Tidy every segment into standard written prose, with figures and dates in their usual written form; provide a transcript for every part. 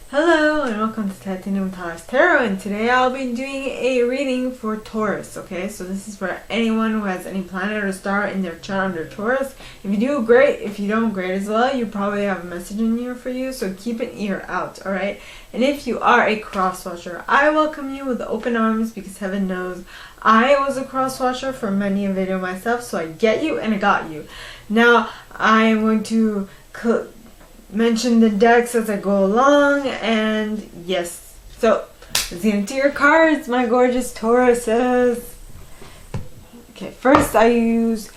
Hello and welcome to Titanium Taurus Tarot, and today I'll be doing a reading for Taurus, okay? So this is for anyone who has any planet or star in their chart under Taurus. If you do, great. If you don't, great as well. You probably have a message in here for you, so keep an ear out, alright? And if you are a cross-watcher, I welcome you with open arms because heaven knows I was a cross-watcher for many a video myself, so I get you and I got you. Now, I am going to mention the decks as I go along, and yes, so let's get into your cards, my gorgeous Tauruses. Okay, first I use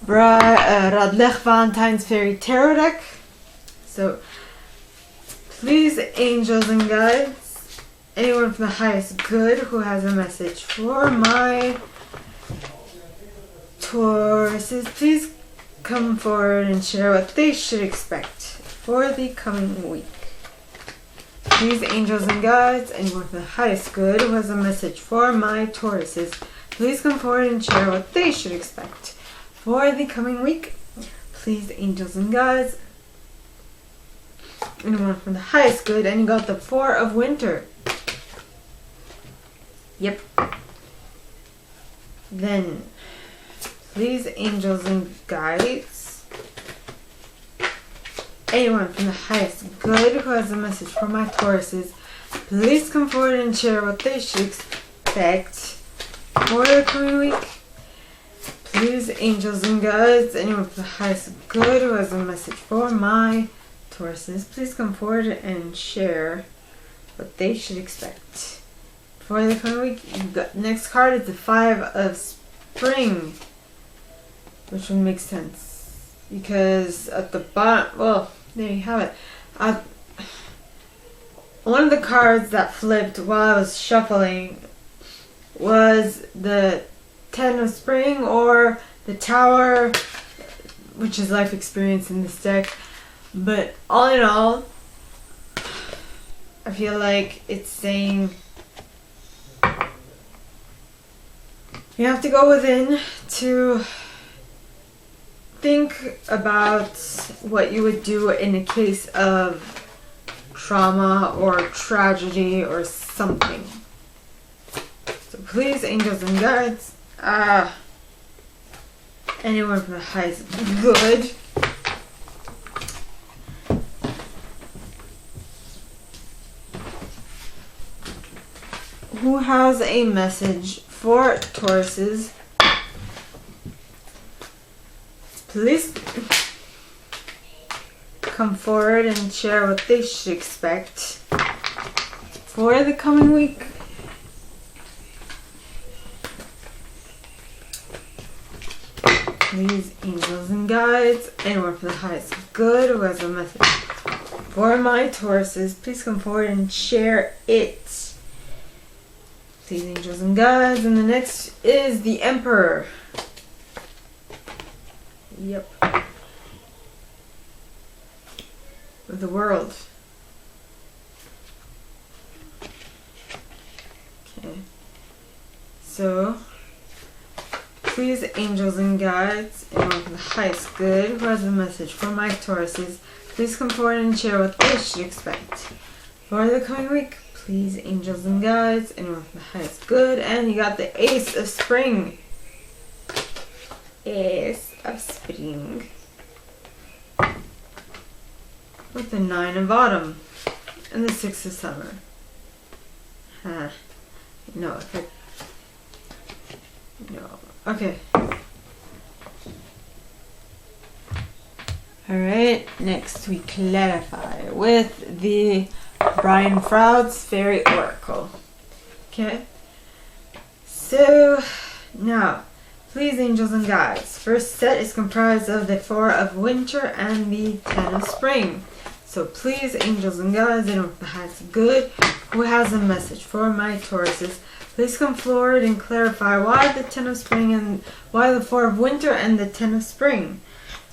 Radleigh Valentine's Fairy Tarot deck. So please, angels and guides, anyone from the highest good who has a message for my Tauruses, please come forward and share what they should expect for the coming week. Please, angels and guides, anyone from the highest good who has a message for my Tauruses, please come forward and share what they should expect for the coming week. Please, angels and guides, anyone from the highest good, and you got the Four of Winter. Yep. Then, please, angels and guides, anyone from the highest good who has a message for my Tauruses, please come forward and share what they should expect for the coming week. Please, angels and guides, anyone from the highest good who has a message for my Tauruses, please come forward and share what they should expect for the coming week. Next card is the Five of Spring, which would make sense because at the bottom, well, there you have it. One of the cards that flipped while I was shuffling was the Ten of Spring, or the Tower, which is life experience in this deck. But all in all, I feel like it's saying you have to go within to think about what you would do in a case of trauma or tragedy or something. So please, angels and guides, anyone from the highest good, who has a message for Tauruses, please come forward and share what they should expect for the coming week. Please, angels and guides, anyone from the highest good who has a message for my Tauruses, please come forward and share it. Please, angels and guides. And the next is the Emperor. Yep. Of the world. Okay. So, please, angels and guides, anyone from the highest good who has a message for my Tauruses, please come forward and share what they should expect for the coming week. Please, angels and guides, anyone from the highest good, and you got the Ace of Spring. Ace of Spring with the Nine of Autumn and the Six of Summer. No. Okay. Alright, next we clarify with the Brian Froud's Fairy Oracle. Okay. So, now, please, angels and guides. First set is comprised of the Four of Winter and the Ten of Spring. So please, angels and guides, anyone from the highest good who has a message for my Tauruses, please come forward and clarify why the Ten of Spring and why the Four of Winter and the Ten of Spring.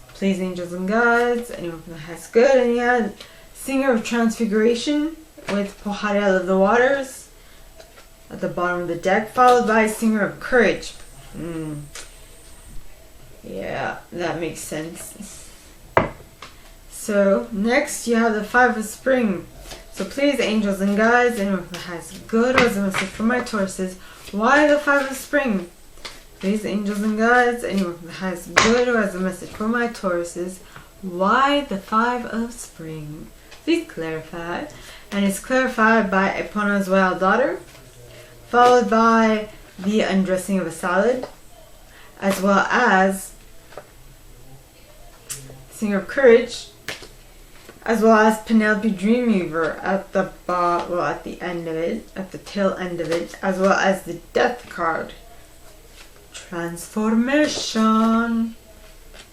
Please, angels and guides, anyone from the highest good. And you had Singer of Transfiguration with Pojarel of the Waters at the bottom of the deck, followed by Singer of Courage. Yeah, that makes sense. So next you have the Five of Spring. So please, angels and guides, anyone from the highest good who has a message for my Tauruses, why the Five of Spring? Please, angels and guides, anyone from the highest good who has a message for my Tauruses, why the Five of Spring? Please clarify. And it's clarified by Epona's wild daughter, followed by the undressing of a salad, as well as Singer of Courage, as well as Penelope Dreamweaver at the at the end of it, at the tail end of it, as well as the Death card. Transformation.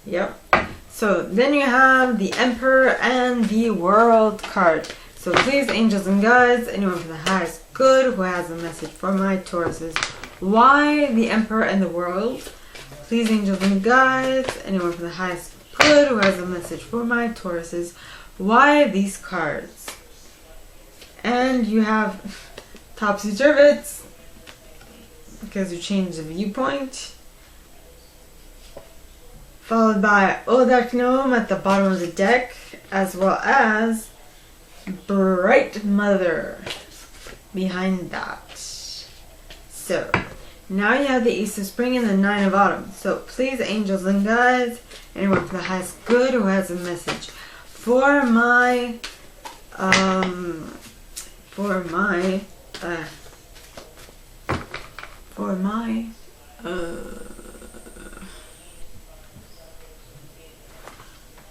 Yep. So then you have the Emperor and the World card. So please, angels and guides, anyone from the highest good who has a message for my Tauruses, why the Emperor and the World? Please, angels and guides, anyone from the highest good who has a message for my Tauruses, why these cards? And you have Topsy-Turvets, because you changed the viewpoint, followed by Odak Gnome at the bottom of the deck, as well as Bright Mother behind that. So now you have the Ace of Spring and the Nine of Autumn. So please, angels and guides, anyone from the highest good who has a message for my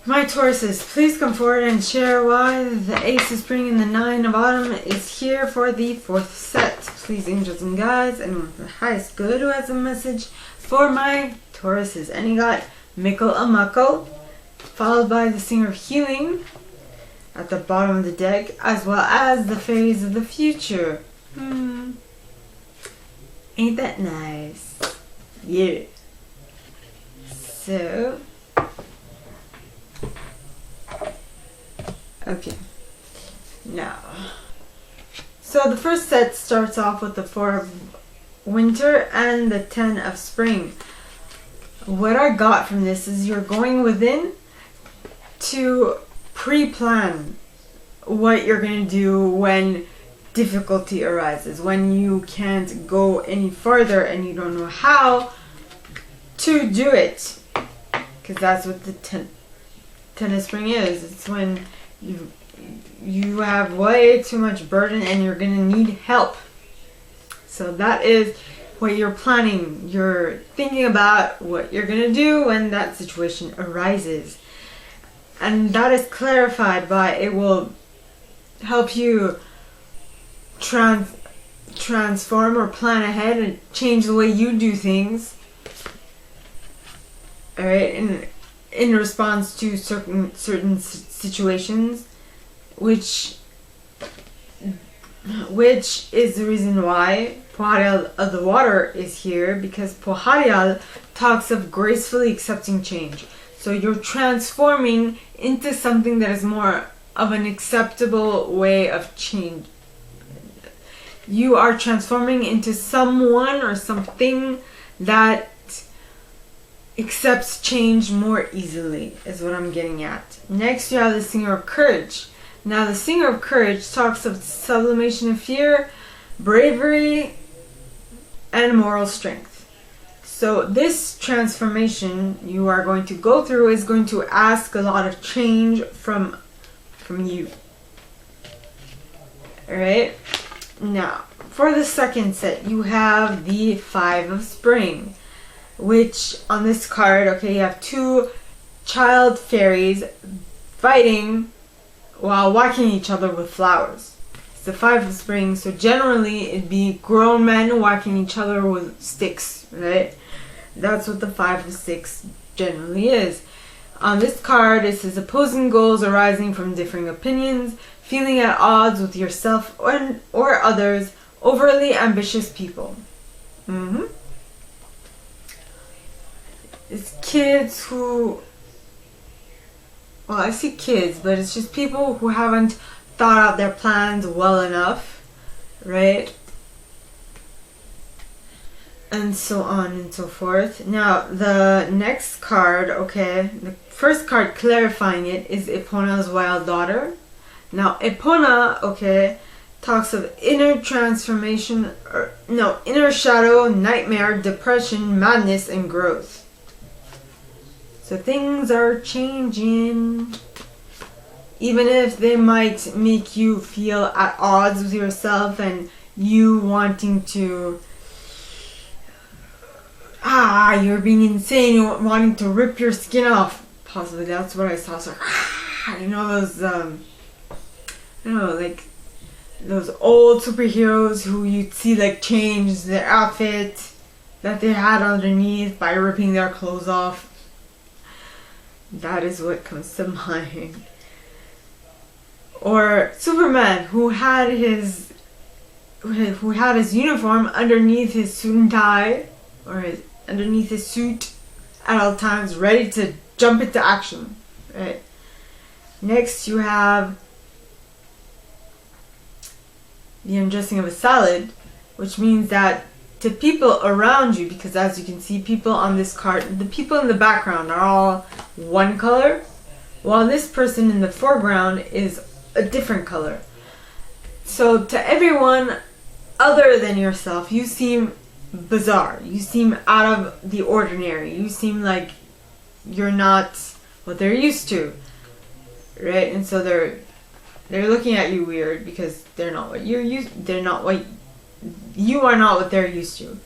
my Tauruses, please come forward and share why the Ace of Spring and the Nine of Autumn is here for the fourth set. Please, angels and guides, anyone from the highest good who has a message for my Tauruses. And you got Mikkel Amako, followed by the Singer of Healing at the bottom of the deck, as well as the Faeries of the Future. Ain't that nice? Yeah. So, okay. Now, so the first set starts off with the Four of Winter and the Ten of Spring. What I got from this is you're going within to pre-plan what you're going to do when difficulty arises, when you can't go any farther and you don't know how to do it, because that's what the ten of Spring is. It's when you have way too much burden and you're going to need help. So that is what you're planning. You're thinking about what you're going to do when that situation arises. And that is clarified by, it will help you transform or plan ahead and change the way you do things. Alright, in response to certain situations, which is the reason why Poharial of the Water is here, because Poharial talks of gracefully accepting change. So you're transforming into something that is more of an acceptable way of change. You are transforming into someone or something that accepts change more easily, is what I'm getting at. Next, you have the Singer of Courage. Now, the Singer of Courage talks of sublimation of fear, bravery, and moral strength. So this transformation you are going to go through is going to ask a lot of change from you. Alright? Now, for the second set, you have the Five of Spring, which on this card, okay, you have two child fairies fighting while whacking each other with flowers. It's the Five of Spring, so generally it'd be grown men whacking each other with sticks, right? That's what the Five of Six generally is. On this card, it says opposing goals arising from differing opinions, feeling at odds with yourself or others, overly ambitious people. It's kids who, well, I see kids, but it's just people who haven't thought out their plans well enough, right? And so on and so forth. Now, the next card, okay, the first card clarifying it is Epona's Wild Daughter. Now, Epona, okay, talks of inner transformation, inner shadow, nightmare, depression, madness, and growth. So things are changing. Even if they might make you feel at odds with yourself and you wanting to, you're being insane, you're wanting to rip your skin off. Possibly that's what I saw. So, those, like those old superheroes who you'd see like change their outfit that they had underneath by ripping their clothes off. That is what comes to mind. Or Superman, who had his uniform underneath his suit and tie, or underneath his suit at all times, ready to jump into action. Right. Next, you have the undressing of a salad, which means that to people around you, because as you can see, people on this card, the people in the background are all one color, while this person in the foreground is a different color. So to everyone other than yourself, you seem bizarre. You seem out of the ordinary. You seem like you're not what they're used to, right? And so they're looking at you weird because they're not what you're used. You are not what they're used to.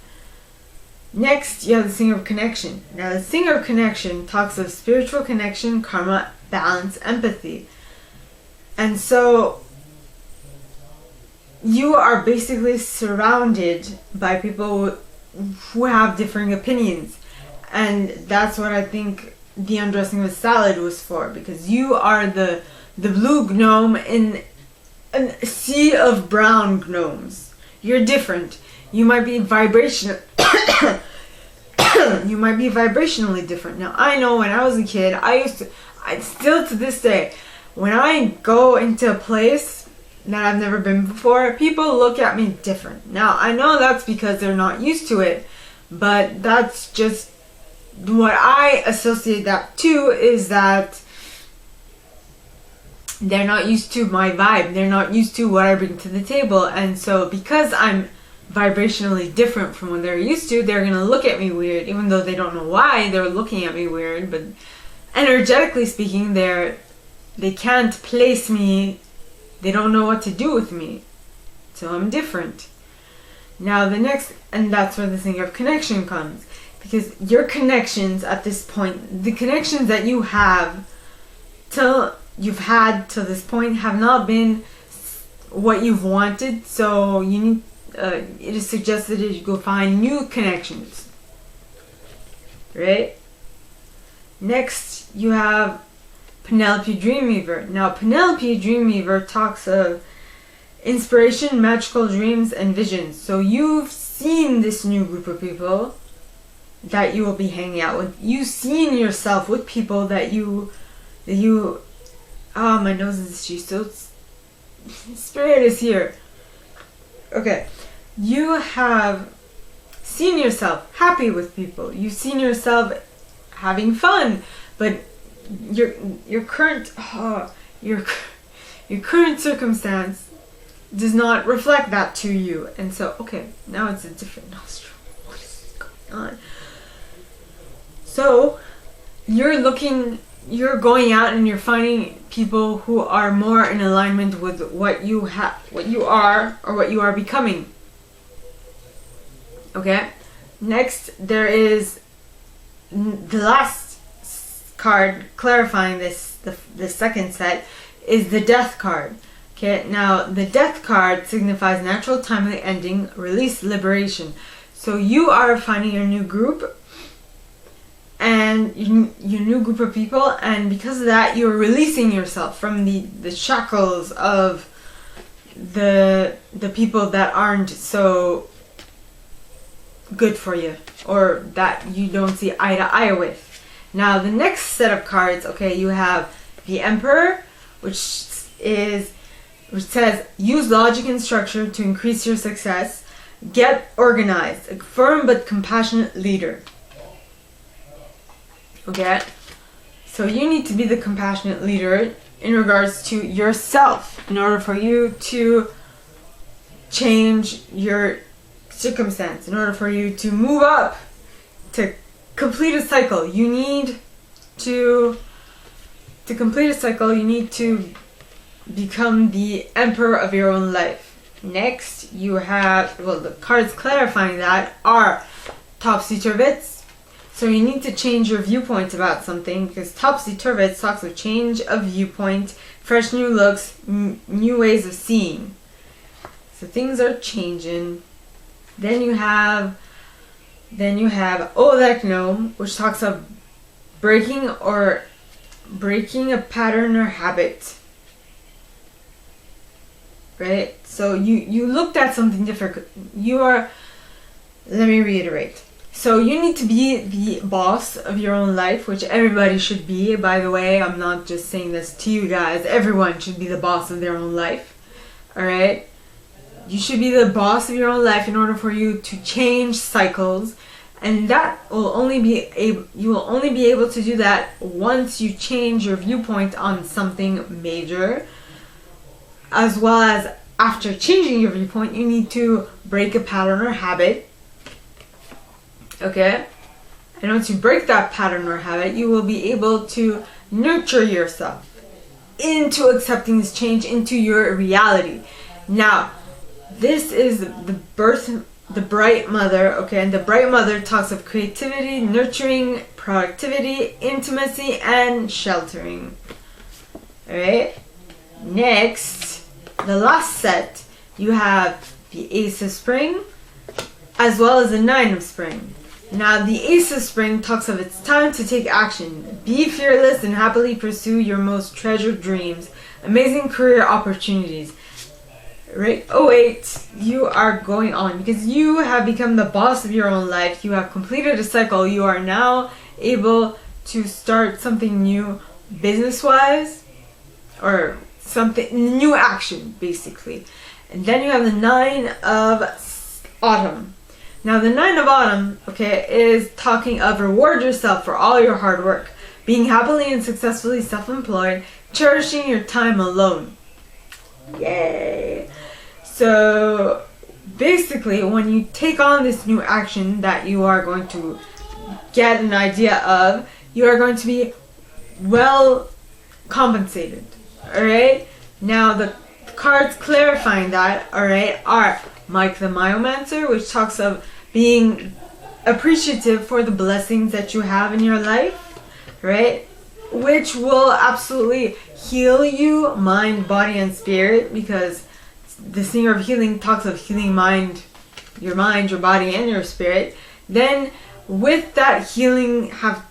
Next, you have the Singer of Connection. Now, the Singer of Connection talks of spiritual connection, karma, balance, empathy. And so you are basically surrounded by people who have differing opinions. And that's what I think the undressing of a salad was for, because you are the blue gnome in a sea of brown gnomes. You're different. You might be vibrationally different. Now, I know when I was a kid, I still to this day, when I go into a place that I've never been before, people look at me different. Now, I know that's because they're not used to it, but that's just what I associate that to, is that they're not used to my vibe. They're not used to what I bring to the table. And so because I'm vibrationally different from what they're used to, they're going to look at me weird, even though they don't know why they're looking at me weird. But energetically speaking, they can't place me. They don't know what to do with me. So I'm different. Now the next, and that's where the Singer of Connection comes. Because your connections at this point, the connections that you have you've had till this point have not been what you've wanted, so you need it is suggested that you go find new connections, right? Next, you have Penelope Dreamweaver. Now, Penelope Dreamweaver talks of inspiration, magical dreams, and visions. So you've seen this new group of people that you will be hanging out with. You've seen yourself with people that you my nose is itchy, so spirit is here. Okay. You have seen yourself happy with people. You've seen yourself having fun, but your current circumstance does not reflect that to you. And so, okay, now it's a different nostril. What is going on? So you're going out and you're finding people who are more in alignment with what you are, or what you are becoming. Okay. Next, there is the last card clarifying this. The second set is the Death card. Okay. Now, the Death card signifies natural, timely ending, release, liberation. So you are finding your new group. And your new group of people, and because of that, you're releasing yourself from the shackles of the people that aren't so good for you, or that you don't see eye to eye with. Now, the next set of cards, okay, you have the Emperor, which says use logic and structure to increase your success. Get organized, a firm but compassionate leader. Okay, so you need to be the compassionate leader in regards to yourself, in order for you to change your circumstance, in order for you to move up, to complete a cycle. You need to complete a cycle, you need to become the emperor of your own life. Next, you have, well, the cards clarifying that are topsy-turvets. So you need to change your viewpoint about something, because topsy-turvets talks of change of viewpoint, fresh new looks, new ways of seeing. So things are changing. Then you have Odekno, which talks of breaking a pattern or habit. Right? So you looked at something different. Let me reiterate. So you need to be the boss of your own life, which everybody should be. By the way, I'm not just saying this to you guys. Everyone should be the boss of their own life. Alright? You should be the boss of your own life in order for you to change cycles. And that will you will only be able to do that once you change your viewpoint on something major. As well as after changing your viewpoint, you need to break a pattern or habit. Okay? And once you break that pattern or habit, you will be able to nurture yourself into accepting this change into your reality. Now, this is the bright mother, okay? And the bright mother talks of creativity, nurturing, productivity, intimacy, and sheltering. Alright? Next, the last set, you have the Ace of Spring, as well as the Nine of Spring. Now, the Ace of Spring talks of it's time to take action. Be fearless and happily pursue your most treasured dreams. Amazing career opportunities. Right? 08, you are going on because you have become the boss of your own life. You have completed a cycle. You are now able to start something new business-wise, or something new action, basically. And then you have the Nine of Autumn. Now, the Nine of Autumn, okay, is talking of reward yourself for all your hard work, being happily and successfully self-employed, cherishing your time alone. Yay! So, basically, when you take on this new action that you are going to get an idea of, you are going to be well compensated. Alright? Now, the cards clarifying that, alright, are Mike the Myomancer, which talks of being appreciative for the blessings that you have in your life, right? Which will absolutely heal you, mind, body, and spirit, because the Singer of Healing talks of healing your mind, your body, and your spirit. Then, with that healing having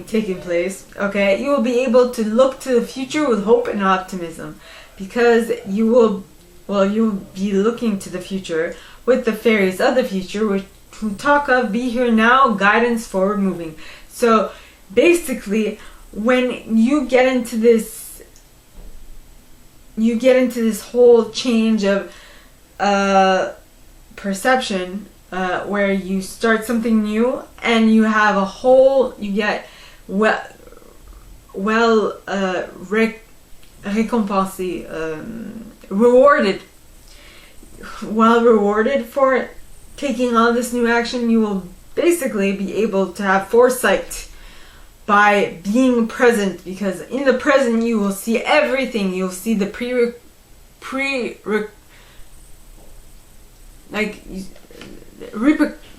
taken place, okay, you will be able to look to the future with hope and optimism, because you will be looking to the future with the fairies of the future, who talk of be here now, guidance forward moving. So basically, when you get into this whole change of perception, where you start something new and you have you get récompensé, rewarded for taking on this new action. You will basically be able to have foresight by being present, because in the present you will see everything. You'll see the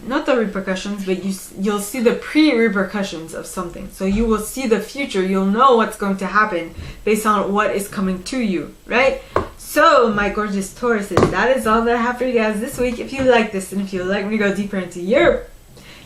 not the repercussions, but you'll see the pre-repercussions of something. So you will see the future. You'll know what's going to happen based on what is coming to you, right? So, my gorgeous Tauruses, that is all that I have for you guys this week. If you like this, and if you would like me to go deeper into your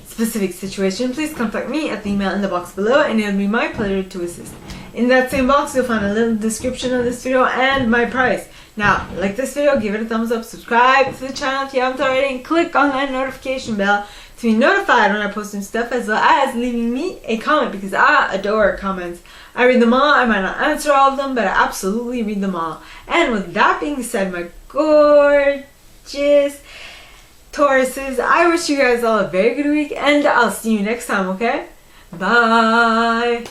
specific situation, please contact me at the email in the box below, and it'll be my pleasure to assist. In that same box, you'll find a little description of this video and my price. Now, like this video, give it a thumbs up, subscribe to the channel if you haven't already, and click on that notification bell to be notified when I post new stuff, as well as leaving me a comment, because I adore comments. I read them all. I might not answer all of them, but I absolutely read them all. And with that being said, my gorgeous Tauruses, I wish you guys all a very good week, and I'll see you next time, okay? Bye.